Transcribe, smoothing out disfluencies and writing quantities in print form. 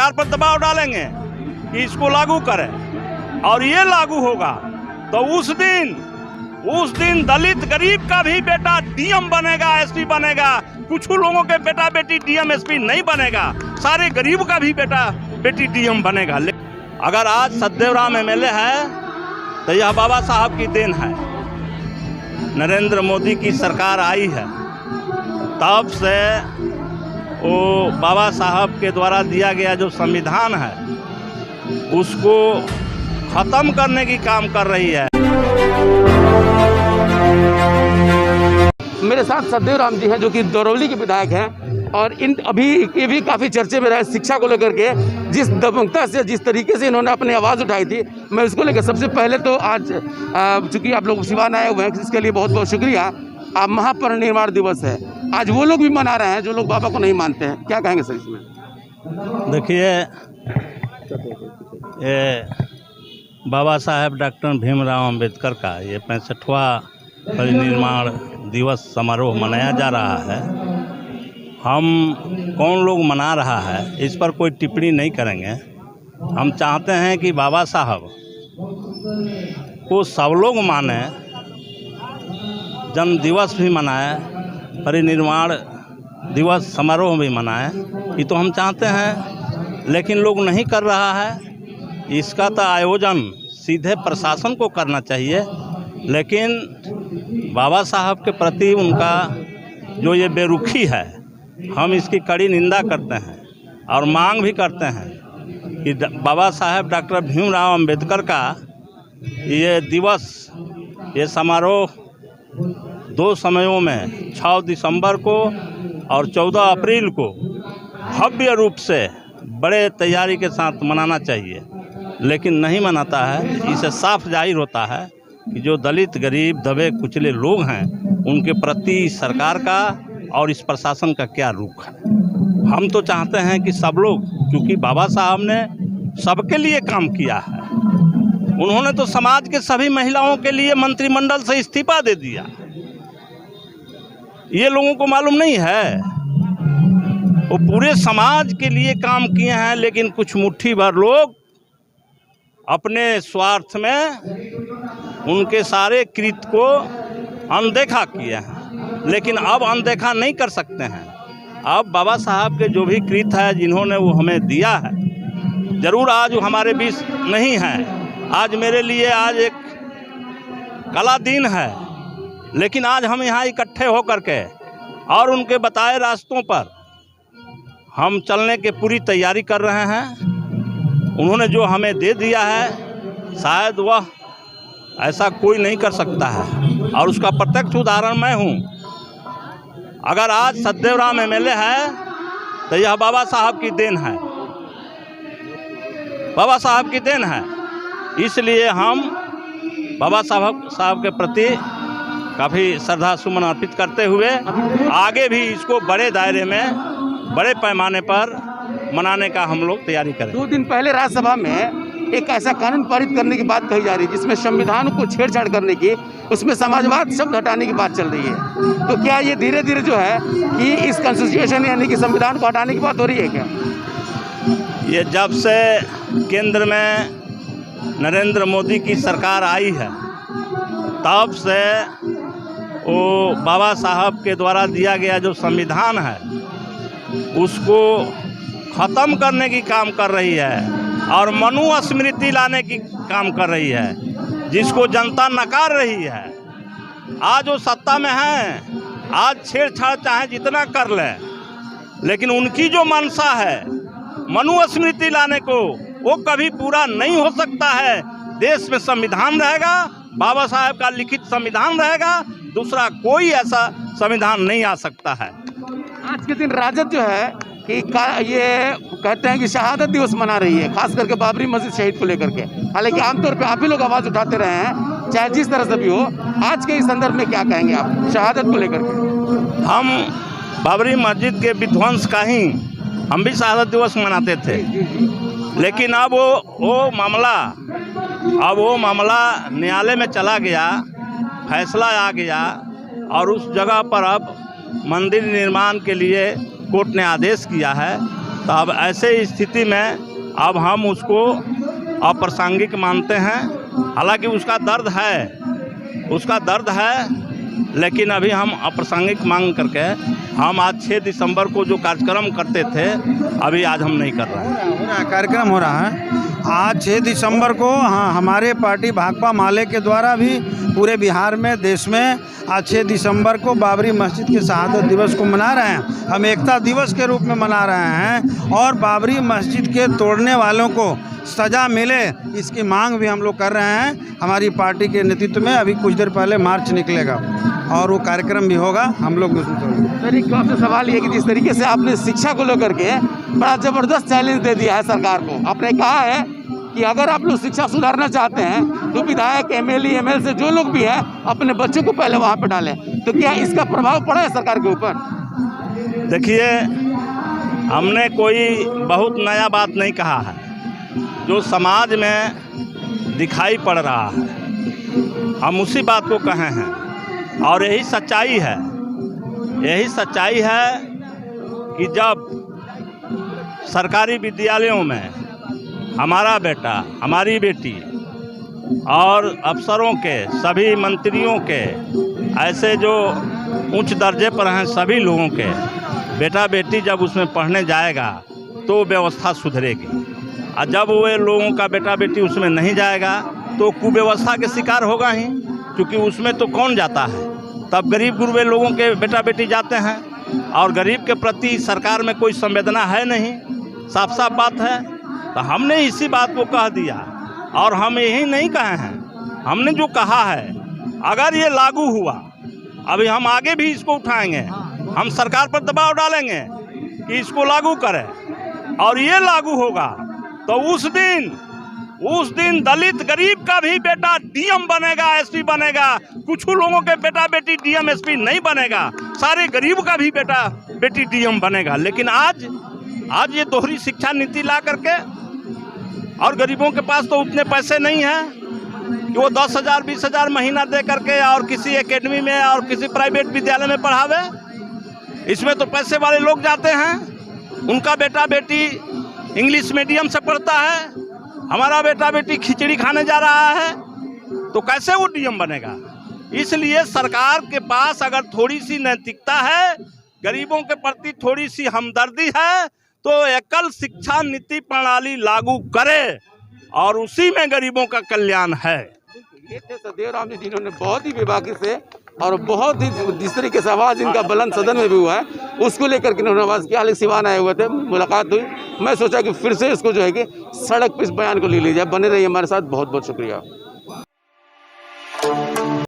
सरकार पर दबाव डालेंगे कि इसको लागू करें, और ये लागू होगा तो उस दिन दलित गरीब का भी बेटा डीएम बनेगा, एसपी बनेगा। कुछ लोगों के बेटा बेटी डीएम एसपी नहीं बनेगा, सारे गरीब का भी बेटा बेटी डीएम बनेगा। अगर आज सतदेव राम एमएलए है तो यह बाबा साहब की देन है। नरेंद्र मोदी की सरकार आई है तब से वो बाबा साहब के द्वारा दिया गया जो संविधान है उसको ख़त्म करने की काम कर रही है। मेरे साथ सतदेव राम जी हैं जो कि दरौली के विधायक हैं, और अभी ये भी काफ़ी चर्चे में रहे शिक्षा को लेकर के। जिस दबंगता से, जिस तरीके से इन्होंने अपनी आवाज़ उठाई थी, मैं उसको लेकर सबसे पहले तो आज चूँकि आप लोग सिवान आए हुए हैं, इसके लिए बहुत बहुत शुक्रिया। आप महापरिनिर्वाण दिवस है, आज वो लोग भी मना रहे हैं जो लोग बाबा को नहीं मानते हैं, क्या कहेंगे सर इसमें? देखिए, ये बाबा साहेब डॉक्टर भीमराव अंबेडकर का ये 65वां परिनिर्वाण दिवस समारोह मनाया जा रहा है। हम कौन लोग मना रहा है इस पर कोई टिप्पणी नहीं करेंगे। हम चाहते हैं कि बाबा साहब को सब लोग माने, जन्म दिवस भी मनाए, परिनिर्वाण दिवस समारोह भी मनाए, ये तो हम चाहते हैं, लेकिन लोग नहीं कर रहा है। इसका तो आयोजन सीधे प्रशासन को करना चाहिए, लेकिन बाबा साहब के प्रति उनका जो ये बेरुखी है, हम इसकी कड़ी निंदा करते हैं और मांग भी करते हैं कि बाबा साहेब डॉक्टर भीमराव अंबेडकर का ये दिवस, ये समारोह 2 समयों में 6 दिसंबर को और 14 अप्रैल को भव्य रूप से बड़े तैयारी के साथ मनाना चाहिए, लेकिन नहीं मनाता है। इससे साफ जाहिर होता है कि जो दलित गरीब दबे कुचले लोग हैं उनके प्रति सरकार का और इस प्रशासन का क्या रुख है। हम तो चाहते हैं कि सब लोग, क्योंकि बाबा साहब ने सबके लिए काम किया है, उन्होंने तो समाज के सभी महिलाओं के लिए मंत्रिमंडल से इस्तीफा दे दिया। ये लोगों को मालूम नहीं है, वो पूरे समाज के लिए काम किए हैं, लेकिन कुछ मुट्ठी भर लोग अपने स्वार्थ में उनके सारे कृत्य को अनदेखा किए हैं। लेकिन अब अनदेखा नहीं कर सकते हैं। अब बाबा साहब के जो भी कृत्य है, जिन्होंने वो हमें दिया है, ज़रूर आज वो हमारे बीच नहीं है। आज मेरे लिए आज एक काला दिन है, लेकिन आज हम यहाँ इकट्ठे होकर के और उनके बताए रास्तों पर हम चलने की पूरी तैयारी कर रहे हैं। उन्होंने जो हमें दे दिया है, शायद वह ऐसा कोई नहीं कर सकता है, और उसका प्रत्यक्ष उदाहरण मैं हूँ। अगर आज सतदेव राम एमएलए है तो यह बाबा साहब की देन है, बाबा साहब की देन है। इसलिए हम बाबा साहब के प्रति काफ़ी श्रद्धा सुमन अर्पित करते हुए आगे भी इसको बड़े दायरे में, बड़े पैमाने पर मनाने का हम लोग तैयारी करें। 2 दिन पहले राज्यसभा में एक ऐसा कानून पारित करने की बात कही जा रही है जिसमें संविधान को छेड़छाड़ करने की, उसमें समाजवाद शब्द हटाने की बात चल रही है। तो क्या ये धीरे धीरे जो है कि इस कॉन्स्टिट्यूशन यानी कि संविधान को हटाने की बात हो रही है क्या? ये जब से केंद्र में नरेंद्र मोदी की सरकार आई है तब से वो बाबा साहब के द्वारा दिया गया जो संविधान है उसको ख़त्म करने की काम कर रही है और मनुस्मृति लाने की काम कर रही है, जिसको जनता नकार रही है। आज वो सत्ता में है, आज छेड़छाड़ चाहे जितना कर ले, लेकिन उनकी जो मंशा है मनुस्मृति लाने को, वो कभी पूरा नहीं हो सकता है। देश में संविधान रहेगा, बाबा साहेब का लिखित संविधान रहेगा, दूसरा कोई ऐसा संविधान नहीं आ सकता है। आज के दिन राजद जो है कि ये कहते हैं कि शहादत दिवस मना रही है, खास करके बाबरी मस्जिद शहीद को लेकर के। हालांकि आमतौर पे आप ही लोग आवाज़ उठाते रहे हैं, चाहे जिस तरह से भी हो। आज के इस संदर्भ में क्या कहेंगे आप शहादत को लेकर के? हम बाबरी मस्जिद के विध्वंस का ही हम भी शहादत दिवस मनाते थे, लेकिन अब वो मामला न्यायालय में चला गया, फैसला आ गया और उस जगह पर अब मंदिर निर्माण के लिए कोर्ट ने आदेश किया है। तो अब ऐसे स्थिति में अब हम उसको अप्रासंगिक मानते हैं। हालांकि उसका दर्द है, लेकिन अभी हम अप्रासंगिक मांग करके हम आज 6 दिसंबर को जो कार्यक्रम करते थे अभी आज हम नहीं कर रहे हैं। कार्यक्रम हो रहा है आज 6 दिसंबर को। हाँ, हमारे पार्टी भाकपा माले के द्वारा भी पूरे बिहार में, देश में आज 6 दिसंबर को बाबरी मस्जिद के शहादत दिवस को मना रहे हैं। हम एकता दिवस के रूप में मना रहे हैं और बाबरी मस्जिद के तोड़ने वालों को सज़ा मिले, इसकी मांग भी हम लोग कर रहे हैं। हमारी पार्टी के नेतृत्व में अभी कुछ देर पहले मार्च निकलेगा और वो कार्यक्रम भी होगा। हम लोग मेरी आपसे सवाल ये कि जिस तरीके से आपने शिक्षा को लेकर के बड़ा ज़बरदस्त चैलेंज दे दिया है सरकार को, आपने कहा है कि अगर आप लोग शिक्षा सुधारना चाहते हैं तो विधायक, एमएलए, एमएलसी जो लोग भी हैं अपने बच्चों को पहले वहाँ पर डालें, तो क्या इसका प्रभाव पड़ा है सरकार के ऊपर? देखिए, हमने कोई बहुत नया बात नहीं कहा है, जो समाज में दिखाई पड़ रहा है हम उसी बात को कहे हैं और यही सच्चाई है। यही सच्चाई है कि जब सरकारी विद्यालयों में हमारा बेटा, हमारी बेटी और अफसरों के, सभी मंत्रियों के, ऐसे जो उच्च दर्जे पर हैं सभी लोगों के बेटा बेटी जब उसमें पढ़ने जाएगा तो व्यवस्था सुधरेगी। और जब वे लोगों का बेटा बेटी उसमें नहीं जाएगा तो कुव्यवस्था के शिकार होगा ही, क्योंकि उसमें तो कौन जाता है। तब गरीब गुरबे लोगों के बेटा बेटी जाते हैं और गरीब के प्रति सरकार में कोई संवेदना है नहीं, साफ साफ बात है। तो हमने इसी बात को कह दिया और हम यही नहीं कहे हैं, हमने जो कहा है अगर ये लागू हुआ, अभी हम आगे भी इसको उठाएंगे, हम सरकार पर दबाव डालेंगे कि इसको लागू करें और ये लागू होगा तो उस दिन दलित गरीब का भी बेटा डीएम बनेगा, एसपी बनेगा। कुछ लोगों के बेटा बेटी डीएम एसपी नहीं बनेगा, सारे गरीब का भी बेटा बेटी डीएम बनेगा। लेकिन आज ये दोहरी शिक्षा नीति ला करके, और गरीबों के पास तो उतने पैसे नहीं हैं कि वो 10,000 20,000 महीना दे करके और किसी एकेडमी में और किसी प्राइवेट विद्यालय में पढ़ावे। इसमें तो पैसे वाले लोग जाते हैं, उनका बेटा बेटी इंग्लिश मीडियम से पढ़ता है, हमारा बेटा बेटी खिचड़ी खाने जा रहा है, तो कैसे वो डीएम बनेगा। इसलिए सरकार के पास अगर थोड़ी सी नैतिकता है, गरीबों के प्रति थोड़ी सी हमदर्दी है, तो एकल शिक्षा नीति प्रणाली लागू करे और उसी में गरीबों का कल्याण है। ये थे सदेव राम जी, जिन्होंने बहुत ही बेबाकी से और बहुत ही जिस तरीके से आवाज़ इनका बुलंद सदन में भी हुआ है उसको लेकर के इन्होंने आवाज़ किया। हाल सिवान आए हुए थे, मुलाकात हुई, मैं सोचा कि फिर से इसको जो है कि सड़क पर इस बयान को ले लीजिए। बने रहिए हमारे साथ, बहुत बहुत शुक्रिया।